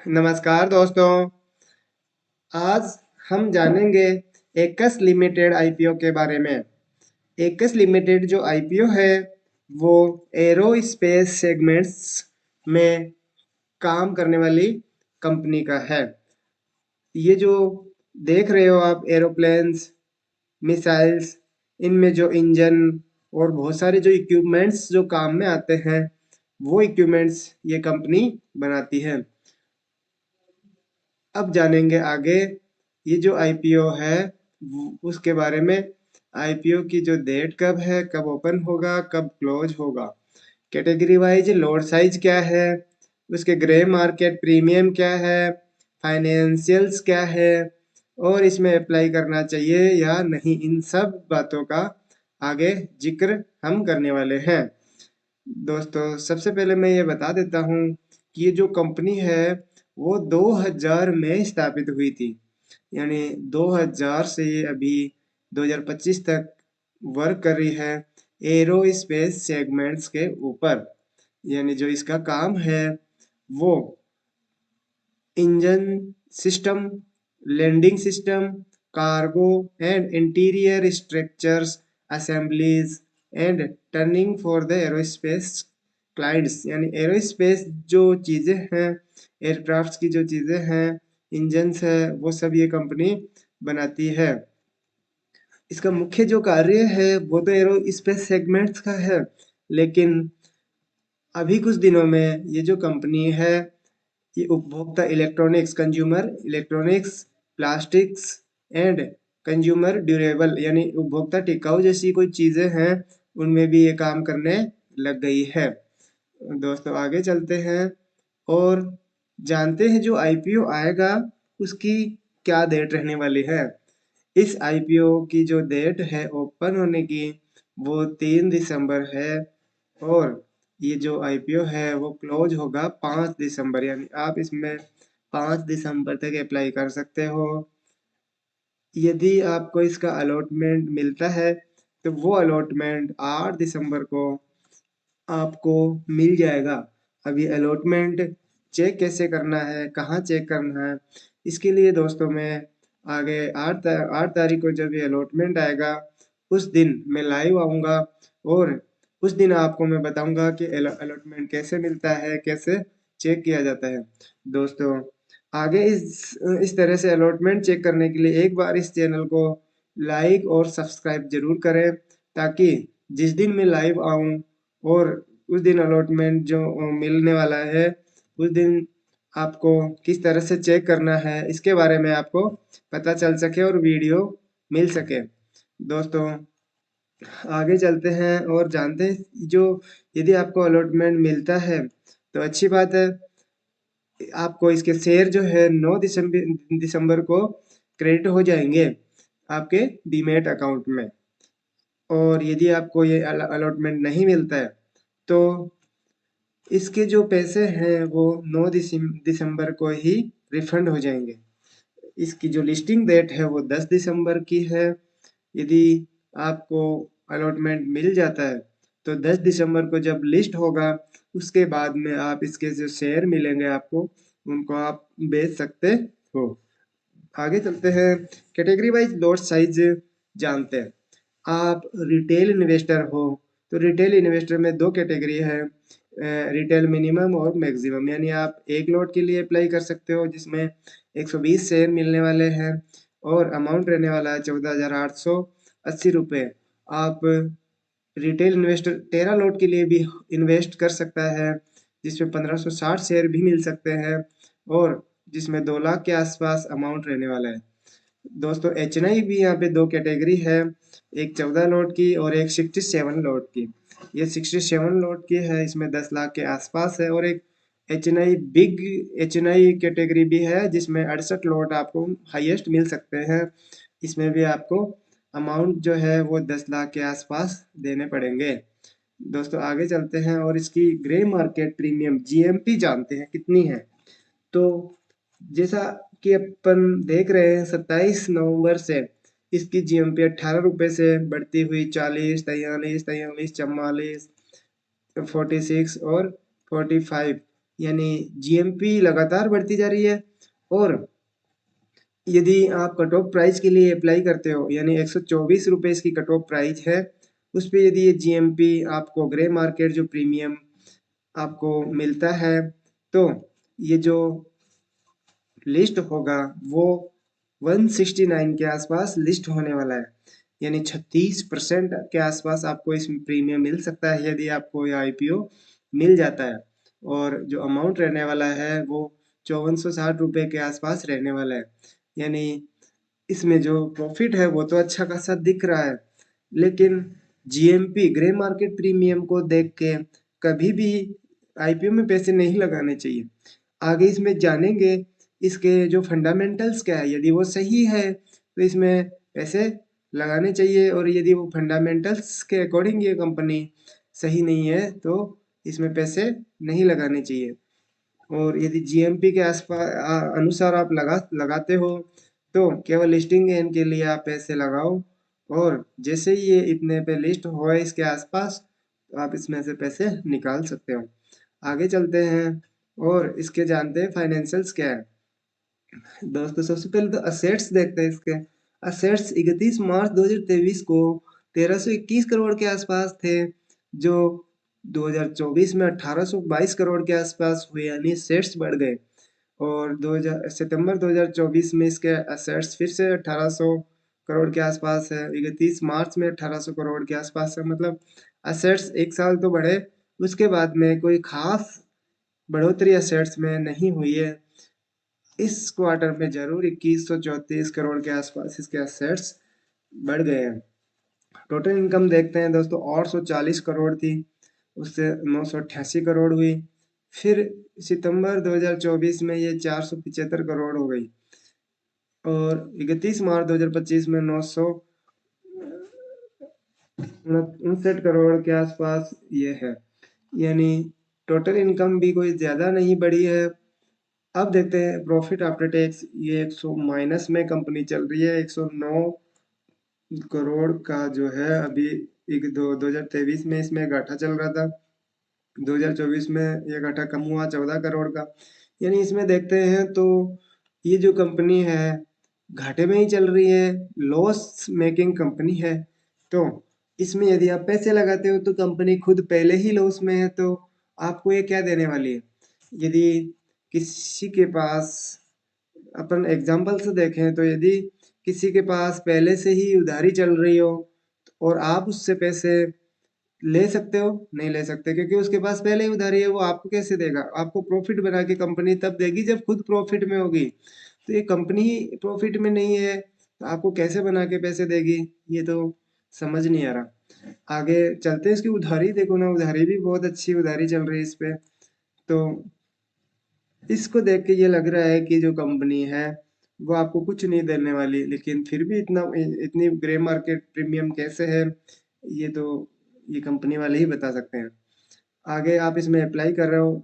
नमस्कार दोस्तों। आज हम जानेंगे एकस लिमिटेड आईपीओ के बारे में। एकस लिमिटेड जो आईपीओ है वो एरोस्पेस सेगमेंट्स में काम करने वाली कंपनी का है। ये जो देख रहे हो आप एरोप्लेन्स, मिसाइल्स, इनमें जो इंजन और बहुत सारे जो इक्विपमेंट्स जो काम में आते हैं वो इक्विपमेंट्स ये कंपनी बनाती है। अब जानेंगे आगे ये जो आईपीओ है उसके बारे में। आईपीओ की जो डेट कब है, कब ओपन होगा, कब क्लोज होगा, कैटेगरी वाइज लॉट साइज क्या है, उसके ग्रे मार्केट प्रीमियम क्या है, फाइनेंशियल्स क्या है और इसमें अप्लाई करना चाहिए या नहीं, इन सब बातों का आगे जिक्र हम करने वाले हैं। दोस्तों सबसे पहले मैं ये बता देता हूँ कि ये जो कंपनी है वो 2000 में स्थापित हुई थी। यानी 2000 से ये अभी 2025 तक वर्क कर रही है एरोस्पेस सेगमेंट्स के ऊपर। यानी जो इसका काम है वो engine system, landing system, cargo and interior structures, assemblies and turning for the aerospace clients. यानी एरोस्पेस जो चीज़ें हैं, एयरक्राफ्ट्स की जो चीज़ें हैं, इंजन्स है, वो सब ये कंपनी बनाती है। इसका मुख्य जो कार्य है वो तो एरोस्पेस सेगमेंट्स का है, लेकिन अभी कुछ दिनों में ये जो कंपनी है ये उपभोक्ता electronics, consumer electronics, plastics and consumer durable यानी उपभोक्ता टिकाऊ जैसी कोई चीज़ें हैं उनमें भी ये काम करने लग गई है। दोस्तों आगे चलते हैं और जानते हैं जो आईपीओ आएगा उसकी क्या डेट रहने वाली है। इस आईपीओ की जो डेट है ओपन होने की वो 3 दिसंबर है और ये जो आईपीओ है वो क्लोज होगा 5 दिसंबर। यानी आप इसमें 5 दिसंबर तक अप्लाई कर सकते हो। यदि आपको इसका अलॉटमेंट मिलता है तो वो अलॉटमेंट 8 दिसंबर को आपको मिल जाएगा। अब ये अलॉटमेंट चेक कैसे करना है, कहाँ चेक करना है, इसके लिए दोस्तों मैं आगे 8 तारीख को जब ये अलॉटमेंट आएगा उस दिन मैं लाइव आऊँगा और उस दिन आपको मैं बताऊँगा कि अलॉटमेंट कैसे मिलता है, कैसे चेक किया जाता है। दोस्तों आगे इस तरह से अलॉटमेंट चेक करने के लिए एक बार इस चैनल को लाइक और सब्सक्राइब ज़रूर करें, ताकि जिस दिन मैं लाइव आऊँ और उस दिन अलॉटमेंट जो मिलने वाला है उस दिन आपको किस तरह से चेक करना है इसके बारे में आपको पता चल सके और वीडियो मिल सके। दोस्तों आगे चलते हैं और जानते हैं जो यदि आपको अलॉटमेंट मिलता है तो अच्छी बात है, आपको इसके शेयर जो है 9 दिसंबर को क्रेडिट हो जाएंगे आपके डीमैट अकाउंट में। और यदि आपको ये अलॉटमेंट नहीं मिलता है तो इसके जो पैसे हैं वो 9 दिसंबर को ही रिफंड हो जाएंगे। इसकी जो लिस्टिंग डेट है वो 10 दिसंबर की है। यदि आपको अलॉटमेंट मिल जाता है तो 10 दिसंबर को जब लिस्ट होगा उसके बाद में आप इसके जो शेयर मिलेंगे आपको उनको आप बेच सकते हो। आगे चलते हैं कैटेगरी वाइज लॉट साइज जानते हैं। आप रिटेल इन्वेस्टर हो तो रिटेल इन्वेस्टर में दो कैटेगरी है, रिटेल मिनिमम और मैक्सिमम। यानी आप एक लॉट के लिए अप्लाई कर सकते हो जिसमें 120 शेयर मिलने वाले हैं और अमाउंट रहने वाला है 14,880 रुपये। आप रिटेल इन्वेस्टर 13 लॉट के लिए भी इन्वेस्ट कर सकता है जिसमें 1560 शेयर भी मिल सकते हैं और जिसमें 2 लाख के आसपास अमाउंट रहने वाला है। दोस्तों एचएनआई भी यहाँ पे दो कैटेगरी है, एक 14 लॉट की और एक 67 लॉट की। ये 67 लॉट की है, इसमें 10 लाख के आसपास है और एक एचएनआई बिग एचएनआई कैटेगरी भी है जिसमें 68 लॉट आपको हाईएस्ट मिल सकते हैं। इसमें भी आपको अमाउंट जो है वो 10 लाख के आसपास देने पड़ेंगे। दोस्तों आगे चलते हैं और इसकी ग्रे मार्केट प्रीमियम जीएमपी जानते हैं कितनी है। तो जैसा कि अपन देख रहे हैं 27 नवंबर से इसकी जीएमपी 18 रुपये से बढ़ती हुई 40, 43, 44, 44, 46 और 45 यानी जीएमपी लगातार बढ़ती जा रही है। और यदि आप कट ऑफ प्राइस के लिए अप्लाई करते हो, यानी 124 रुपये इसकी कट ऑफ प्राइस है, उस पर यदि ये जीएमपी आपको ग्रे मार्केट जो प्रीमियम आपको मिलता है, तो ये जो लिस्ट होगा वो 169 के आसपास लिस्ट होने वाला है, यानी 36% के आसपास आपको इसमें प्रीमियम मिल सकता है यदि आपको ये आईपीओ मिल जाता है। और जो अमाउंट रहने वाला है वो 5460 रुपये के आसपास रहने वाला है, यानी इसमें जो प्रॉफिट है वो तो अच्छा खासा दिख रहा है। लेकिन जीएमपी ग्रे मार्केट प्रीमियम को देख के कभी भी आईपीओ में पैसे नहीं लगाने चाहिए। आगे इसमें जानेंगे इसके जो फंडामेंटल्स क्या है, यदि वो सही है तो इसमें पैसे लगाने चाहिए, और यदि वो फंडामेंटल्स के अकॉर्डिंग ये कंपनी सही नहीं है तो इसमें पैसे नहीं लगाने चाहिए। और यदि जीएमपी के आसपास अनुसार आप लगाते हो तो केवल लिस्टिंग गेन के लिए आप पैसे लगाओ, और जैसे ही ये इतने पे लिस्ट हो इसके आसपास तो आप इसमें से पैसे निकाल सकते हो। आगे चलते हैं और इसके जानते हैं फाइनेंशियल्स क्या है। दोस्तों सबसे पहले तो असेट्स देखते हैं इसके। असेट्स 31 मार्च 2023 को 1321 करोड़ के आसपास थे, जो 2024 में 1822 करोड़ के आसपास हुए, यानी असेट्स बढ़ गए। और 2000 सितंबर 2024 में इसके असेट्स फिर से 1800 करोड़ के आसपास है। 31 मार्च में 1800 करोड़ के आसपास है, मतलब असेट्स एक साल तो बढ़े, उसके बाद में कोई खास बढ़ोतरी असेट्स में नहीं हुई है। इस क्वार्टर में जरूर 2134 करोड़ के आसपास इसके असेट्स बढ़ गए हैं। टोटल इनकम देखते हैं दोस्तों, 840 करोड़ थी, उससे 988 करोड़ हुई। फिर सितंबर 2024 में ये 475 करोड़ हो गई, और 31 मार्च 2025 में 959 करोड़ के आसपास ये है, यानी टोटल इनकम भी कोई ज़्यादा नहीं बढ़ी है। अब देखते हैं प्रॉफिट आफ्टर टैक्स, ये 100 माइनस में कंपनी चल रही है। 109 करोड़ का जो है अभी, एक 2023 में इसमें घाटा चल रहा था, 2024 में ये घाटा कम हुआ 14 करोड़ का। यानी इसमें देखते हैं तो ये जो कंपनी है घाटे में ही चल रही है, लॉस मेकिंग कंपनी है। तो इसमें यदि आप पैसे लगाते हो तो कंपनी खुद पहले ही लॉस में है, तो आपको ये क्या देने वाली है। यदि किसी के पास, अपन एग्जाम्पल से देखें तो यदि किसी के पास पहले से ही उधारी चल रही हो और आप उससे पैसे ले सकते हो, नहीं ले सकते, क्योंकि उसके पास पहले ही उधारी है। वो आपको कैसे देगा, आपको प्रॉफिट बना के कंपनी तब देगी जब खुद प्रॉफिट में होगी। तो ये कंपनी ही प्रॉफिट में नहीं है तो आपको कैसे बना के पैसे देगी, ये तो समझ नहीं आ रहा। आगे चलते हैं, इसकी उधारी देखो ना, उधारी भी बहुत अच्छी उधारी चल रही है इस पे। तो इसको देख के ये लग रहा है कि जो कंपनी है वो आपको कुछ नहीं देने वाली, लेकिन फिर भी इतनी ग्रे मार्केट प्रीमियम कैसे है, ये तो ये कंपनी वाले ही बता सकते हैं। आगे आप इसमें अप्लाई कर रहे हो,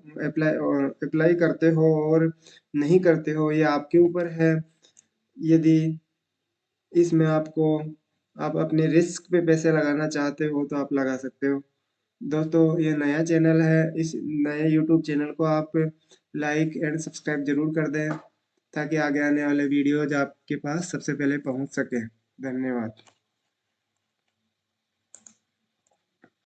अप्लाई करते हो और नहीं करते हो, ये आपके ऊपर है। यदि इसमें आप अपने रिस्क पे पैसे लगाना चाहते हो तो आप लगा सकते हो। दोस्तों ये नया चैनल है, इस नए यूट्यूब चैनल को आप लाइक एंड सब्सक्राइब जरूर कर दें, ताकि आगे आने वाले वीडियोज आपके पास सबसे पहले पहुंच सके। धन्यवाद।